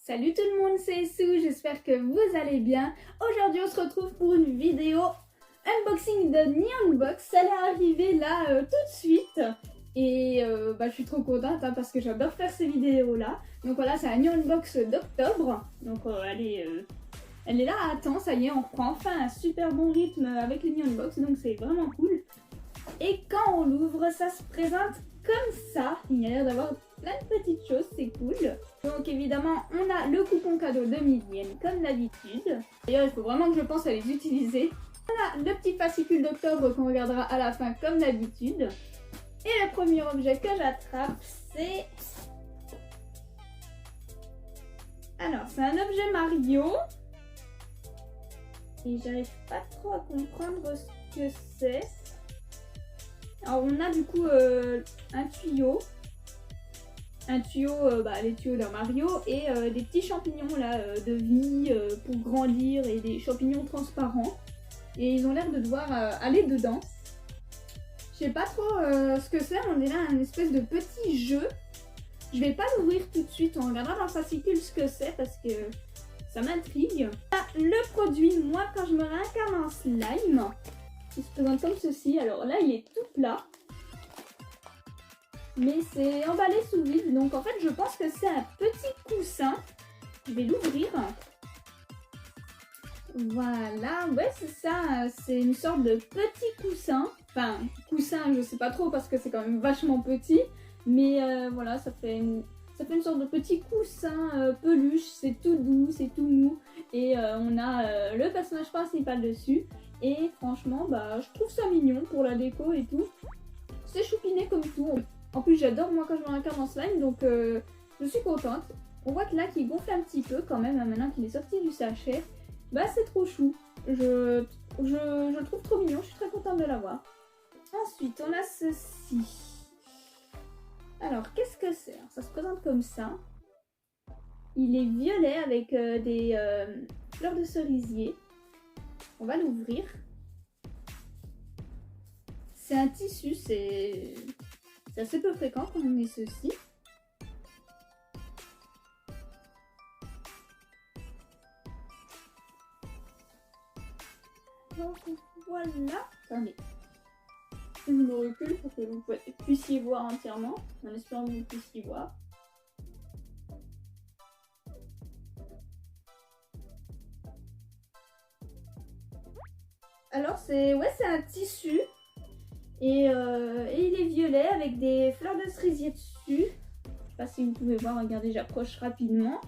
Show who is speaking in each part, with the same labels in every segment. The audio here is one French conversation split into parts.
Speaker 1: Salut tout le monde, c'est Sue, j'espère que vous allez bien. Aujourd'hui on se retrouve pour une vidéo unboxing de Neon Box. Elle est arrivée là tout de suite. Et je suis trop contente parce que j'adore faire ces vidéos là. Donc voilà, c'est la Neon Box d'octobre. Donc elle est là à temps, ça y est, on reprend enfin un super bon rythme avec les Neon Box. Donc c'est vraiment cool. Et quand on l'ouvre, ça se présente comme ça. Il y a l'air d'avoir plein de petites choses, c'est cool. Donc évidemment, on a le coupon cadeau de Millienne comme d'habitude. D'ailleurs, il faut vraiment que je pense à les utiliser. On a le petit fascicule d'octobre qu'on regardera à la fin comme d'habitude. Et le premier objet que j'attrape, c'est... Alors, c'est un objet Mario. Et j'arrive pas trop à comprendre ce que c'est. Alors on a du coup un tuyau. Les tuyaux d'un Mario et des petits champignons là de vie pour grandir et des champignons transparents. Et ils ont l'air de devoir aller dedans. Je sais pas trop ce que c'est, on dirait un espèce de petit jeu. Je vais pas l'ouvrir tout de suite, on regardera dans le fascicule ce que c'est parce que ça m'intrigue. Le produit, moi quand je me réincarne en slime, il se présente comme ceci. Alors là il est tout plat. Mais c'est emballé sous vide, donc en fait je pense que c'est un petit coussin. Je vais l'ouvrir. Voilà, ouais c'est ça, c'est une sorte de petit coussin. Enfin, coussin je sais pas trop parce que c'est quand même vachement petit. Mais voilà, ça fait une sorte de petit coussin peluche, c'est tout doux, c'est tout mou. Et on a le personnage principal dessus. Et franchement, je trouve ça mignon pour la déco et tout. C'est choupiné comme tout. En plus j'adore moi quand je me réincarne en slime, donc je suis contente. On voit que là qu'il gonfle un petit peu quand même, maintenant qu'il est sorti du sachet. C'est trop chou. Je le trouve trop mignon, je suis très contente de l'avoir. Ensuite on a ceci. Alors qu'est-ce que c'est? Ça se présente comme ça. Il est violet avec des fleurs de cerisier. On va l'ouvrir. C'est un tissu, c'est assez peu fréquent quand on met ceci. Donc voilà. Attendez. Je me recule pour que vous puissiez voir entièrement. En espérant que vous puissiez voir. Alors c'est un tissu. Et il est violet avec des fleurs de cerisier dessus. Je sais pas si vous pouvez voir, regardez, j'approche rapidement.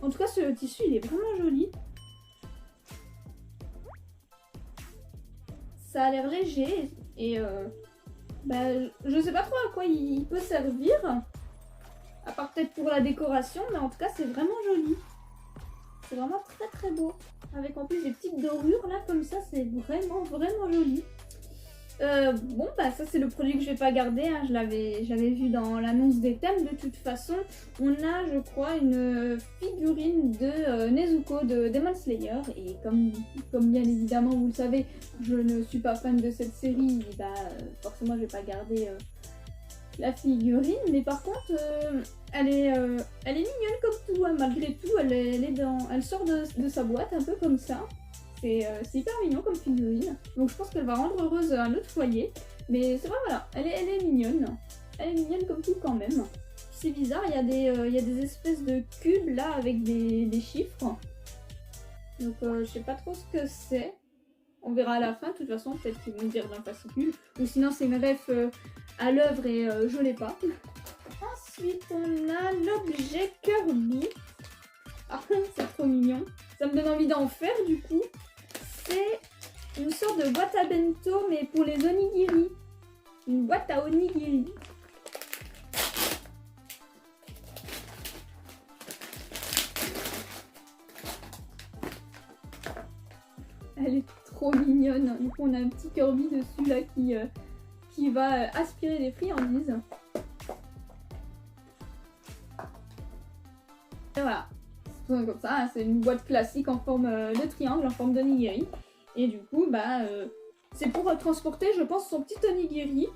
Speaker 1: En tout cas, ce tissu, il est vraiment joli. Ça a l'air léger et je sais pas trop à quoi il peut servir. À part peut-être pour la décoration, mais en tout cas, c'est vraiment joli. C'est vraiment très très beau. Avec en plus des petites dorures là, comme ça, c'est vraiment vraiment joli. Ça c'est le produit que je vais pas garder, hein. J'avais vu dans l'annonce des thèmes de toute façon. On a je crois une figurine de Nezuko de Demon Slayer. Et comme bien évidemment vous le savez, je ne suis pas fan de cette série, forcément je vais pas garder la figurine. Mais par contre elle est mignonne comme tout, hein. Malgré tout elle sort de sa boîte un peu comme ça. C'est hyper mignon comme figurine. Donc je pense qu'elle va rendre heureuse un autre foyer. Mais c'est vrai, voilà, elle est mignonne. Elle est mignonne comme tout quand même. C'est bizarre, il y a des espèces de cubes là avec des chiffres. Donc je sais pas trop ce que c'est. On verra à la fin, de toute façon, peut-être qu'ils vont dire dans le fascicule. Ou sinon c'est une ref à l'œuvre et je l'ai pas. Ensuite on a l'objet Kirby. Ah, c'est trop mignon. Ça me donne envie d'en faire du coup. C'est une sorte de boîte à bento mais pour les onigiri. Une boîte à onigiri. Elle est trop mignonne. Du coup on a un petit Kirby dessus là qui va aspirer les friandises. Et voilà. Comme ça, hein, c'est une boîte classique en forme de triangle, en forme d'onigiri. Et du coup, c'est pour transporter, je pense, son petit onigiri.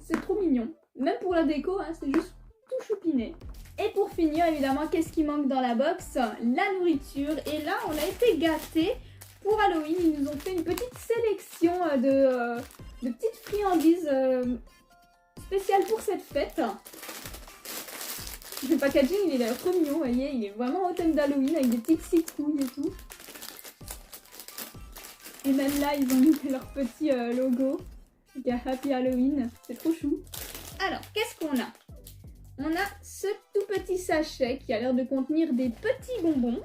Speaker 1: C'est trop mignon. Même pour la déco, hein, c'est juste tout choupiné. Et pour finir, évidemment, qu'est-ce qui manque dans la box? La nourriture. Et là, on a été gâtés. Pour Halloween, ils nous ont fait une petite sélection de petites friandises spéciales pour cette fête. Le packaging, il est trop mignon, vous voyez, il est vraiment au thème d'Halloween avec des petites citrouilles et tout. Et même là, ils ont mis leur petit logo. Il y a Happy Halloween, c'est trop chou. Alors, qu'est-ce qu'on a? On a ce tout petit sachet qui a l'air de contenir des petits bonbons.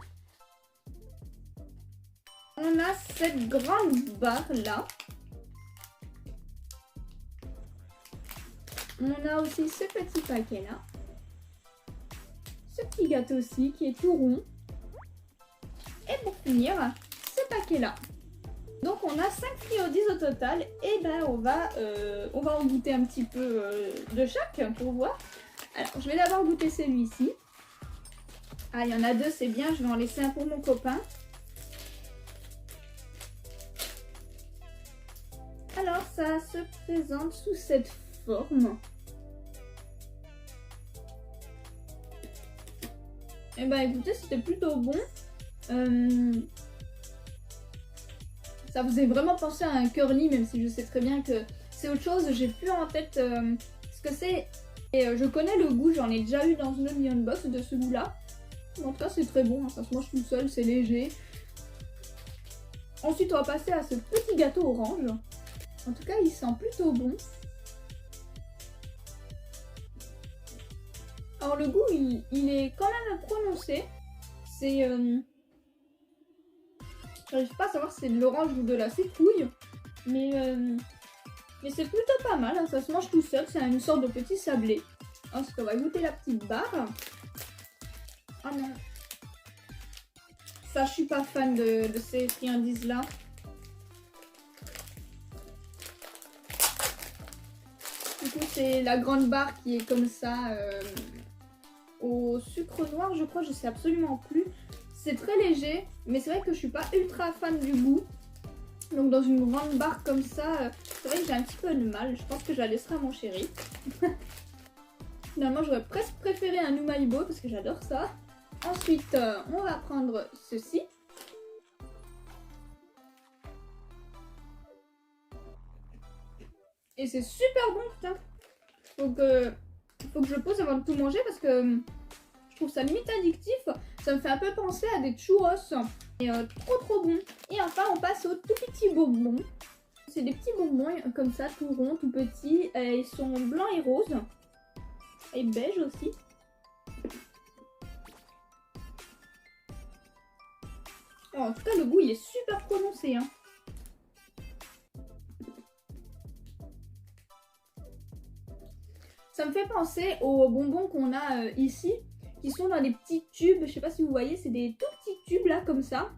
Speaker 1: On a cette grande barre là. On a aussi ce petit paquet là. Ce petit gâteau aussi qui est tout rond. Et pour finir, ce paquet là. Donc on a 5 friandises au total. Et ben on va en goûter un petit peu de chaque pour voir. Alors je vais d'abord goûter celui-ci. Ah, il y en a 2, c'est bien, je vais en laisser un pour mon copain. Alors ça se présente sous cette forme. Et bah écoutez, c'était plutôt bon. Ça faisait vraiment penser à un curly, même si je sais très bien que c'est autre chose. J'ai plus en tête ce que c'est. Et je connais le goût, j'en ai déjà eu dans une autre Neon Box de ce goût-là. En tout cas, c'est très bon, hein, ça se mange tout seul, c'est léger. Ensuite, on va passer à ce petit gâteau orange. En tout cas, il sent plutôt bon. Alors le goût, il est quand même prononcé. C'est... J'arrive pas à savoir si c'est de l'orange ou de la citrouille. Mais c'est plutôt pas mal, hein, ça se mange tout seul. C'est une sorte de petit sablé. Ensuite, on va goûter la petite barre. Ah non. Ça, je suis pas fan de ces friandises-là. Du coup, c'est la grande barre qui est comme ça, au sucre noir, je crois, je sais absolument plus. C'est très léger, mais c'est vrai que je suis pas ultra fan du goût. Donc dans une grande barre comme ça, c'est vrai que j'ai un petit peu de mal. Je pense que je la laisserai à mon chéri. Finalement, j'aurais presque préféré un Numaibo parce que j'adore ça. Ensuite, on va prendre ceci. Et c'est super bon, putain. Donc, faut que je pose avant de tout manger parce que je trouve ça limite addictif. Ça me fait un peu penser à des churros. Et trop bon. Et enfin, on passe aux tout petits bonbons. C'est des petits bonbons comme ça, tout ronds, tout petits. Ils sont blancs et roses. Et beige aussi. Alors, en tout cas, le goût, il est super prononcé, hein. Ça me fait penser aux bonbons qu'on a ici, qui sont dans des petits tubes. Je sais pas si vous voyez, c'est des tout petits tubes là, comme ça,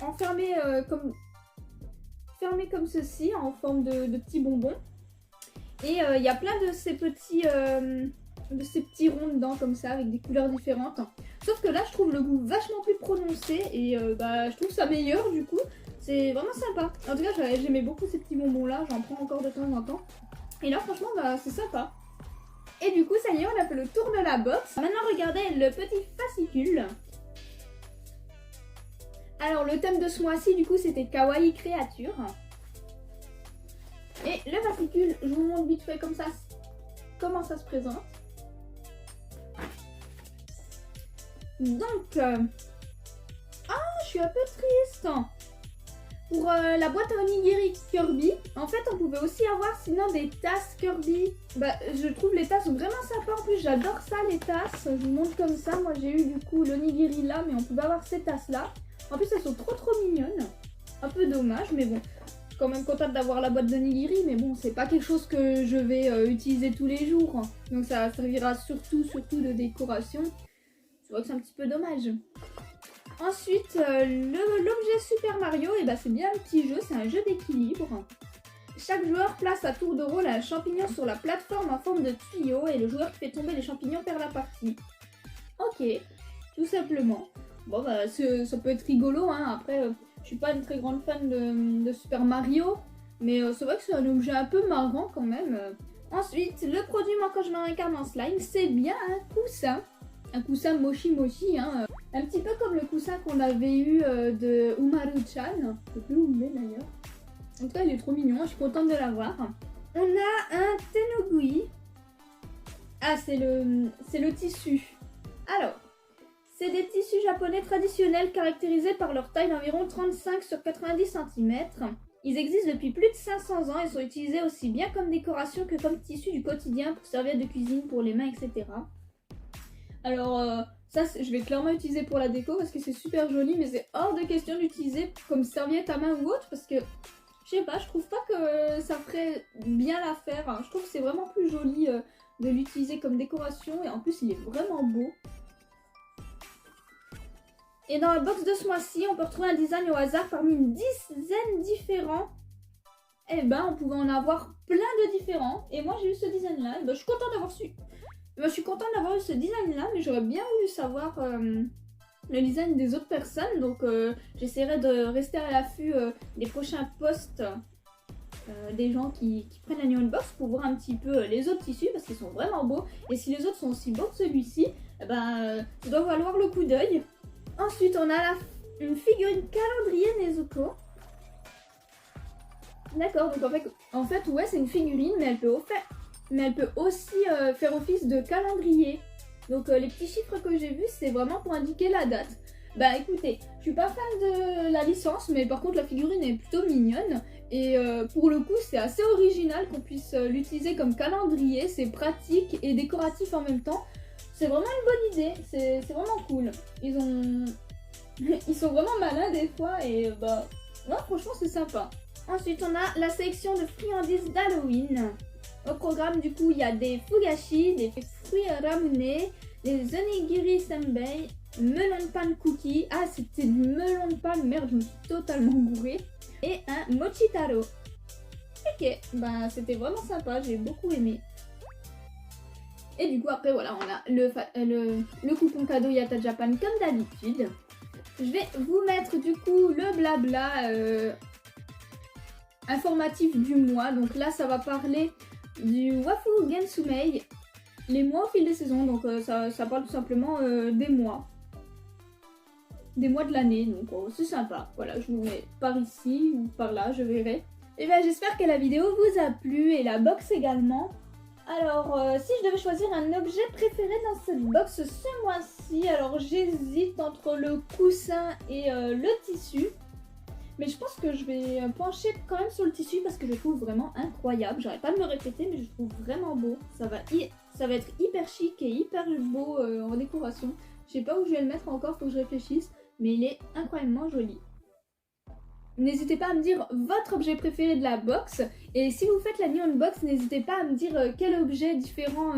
Speaker 1: enfermés fermés comme ceci, en forme de petits bonbons. Et il y a plein de ces petits ronds dedans, comme ça, avec des couleurs différentes. Sauf que là, je trouve le goût vachement plus prononcé et je trouve ça meilleur du coup. C'est vraiment sympa. En tout cas, j'aimais beaucoup ces petits bonbons là, j'en prends encore de temps en temps. Et là, franchement, c'est sympa. Et du coup, ça y est, on a fait le tour de la box. Maintenant, regardez le petit fascicule. Alors, le thème de ce mois-ci, du coup, c'était Kawaii Créature. Et le fascicule, je vous montre vite fait comme ça, comment ça se présente. Donc, je suis un peu triste. Pour la boîte à onigiri Kirby, en fait on pouvait aussi avoir sinon des tasses Kirby. Je trouve les tasses vraiment sympas, en plus j'adore ça les tasses. Je vous montre comme ça, moi j'ai eu du coup l'onigiri là, mais on pouvait avoir ces tasses là. En plus elles sont trop mignonnes. Un peu dommage, mais bon, je suis quand même contente d'avoir la boîte d'onigiri, mais bon c'est pas quelque chose que je vais utiliser tous les jours. Donc ça servira surtout de décoration. C'est vrai que c'est un petit peu dommage. Ensuite, l'objet Super Mario, c'est bien un petit jeu, c'est un jeu d'équilibre. Chaque joueur place à tour de rôle un champignon sur la plateforme en forme de tuyau et le joueur qui fait tomber les champignons perd la partie. Ok, tout simplement. Bon ça peut être rigolo, hein. Après je suis pas une très grande fan de Super Mario, mais c'est vrai que c'est un objet un peu marrant quand même. Ensuite, le produit moi quand je me réincarne en slime, c'est bien un coussin. un coussin mochi mochi, hein. Un petit peu comme le coussin qu'on avait eu de Umaru-chan. Je sais plus où il est d'ailleurs. En tout cas, il est trop mignon, je suis contente de l'avoir. On a un tenogui. Ah, c'est le tissu. Alors, c'est des tissus japonais traditionnels caractérisés par leur taille d'environ 35 sur 90 cm. Ils existent depuis plus de 500 ans et sont utilisés aussi bien comme décoration que comme tissu du quotidien pour servir de cuisine, pour les mains, etc. Alors, ça, je vais clairement utiliser pour la déco parce que c'est super joli, mais c'est hors de question d'utiliser comme serviette à main ou autre parce que, je sais pas, je trouve pas que ça ferait bien l'affaire. Hein. Je trouve que c'est vraiment plus joli de l'utiliser comme décoration et en plus, il est vraiment beau. Et dans la box de ce mois-ci, on peut retrouver un design au hasard parmi une dizaine différents. Et ben, on pouvait en avoir plein de différents. Et moi, j'ai eu ce design-là. Et ben, je suis contente d'avoir su. Je suis contente d'avoir eu ce design-là, mais j'aurais bien voulu savoir le design des autres personnes. Donc, j'essaierai de rester à l'affût des prochains posts des gens qui prennent la New Unbox pour voir un petit peu les autres tissus parce qu'ils sont vraiment beaux. Et si les autres sont aussi beaux que celui-ci, eh ben, ça doit valoir le coup d'œil. Ensuite, on a une figurine calendrier Nezuko. D'accord, donc en fait ouais, c'est une figurine, mais elle peut aussi faire office de calendrier. Donc les petits chiffres que j'ai vus, c'est vraiment pour indiquer la date. Bah écoutez, je suis pas fan de la licence, mais par contre la figurine est plutôt mignonne. Et pour le coup, c'est assez original qu'on puisse l'utiliser comme calendrier. C'est pratique et décoratif en même temps. C'est vraiment une bonne idée, c'est vraiment cool. Ils sont vraiment malins des fois et bah ouais, franchement c'est sympa. Ensuite on a la sélection de friandises d'Halloween. Au programme du coup il y a des fugashi, des fruits ramunés, des onigiri senbei, melon pan cookie. Ah c'était du melon pan, merde je me suis totalement gourée. Et un mochi taro. Ok, bah c'était vraiment sympa, j'ai beaucoup aimé. Et du coup après voilà, on a le coupon cadeau Yata Japan comme d'habitude. Je vais vous mettre du coup le blabla informatif du mois. Donc là ça va parler du Wafu Gensumei, les mois au fil des saisons. Donc ça parle tout simplement des mois. Des mois de l'année, donc c'est sympa. Voilà, je vous mets par ici ou par là, je verrai. Et bien j'espère que la vidéo vous a plu et la box également. Alors, si je devais choisir un objet préféré dans cette box ce mois-ci, alors j'hésite entre le coussin et le tissu. Mais je pense que je vais pencher quand même sur le tissu parce que je le trouve vraiment incroyable. J'arrête pas de me répéter, mais je le trouve vraiment beau. Ça va être hyper chic et hyper beau en décoration. Je sais pas où je vais le mettre encore, faut que je réfléchisse, mais il est incroyablement joli. N'hésitez pas à me dire votre objet préféré de la box. Et si vous faites la New Unbox, n'hésitez pas à me dire quel objet différent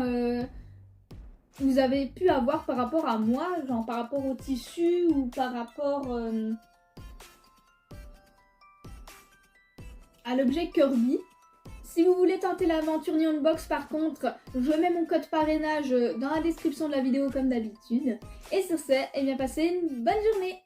Speaker 1: vous avez pu avoir par rapport à moi. Genre par rapport au tissu ou par rapport à l'objet Kirby. Si vous voulez tenter l'aventure New Unbox par contre, je mets mon code parrainage dans la description de la vidéo comme d'habitude. Et sur ce, eh bien passez une bonne journée.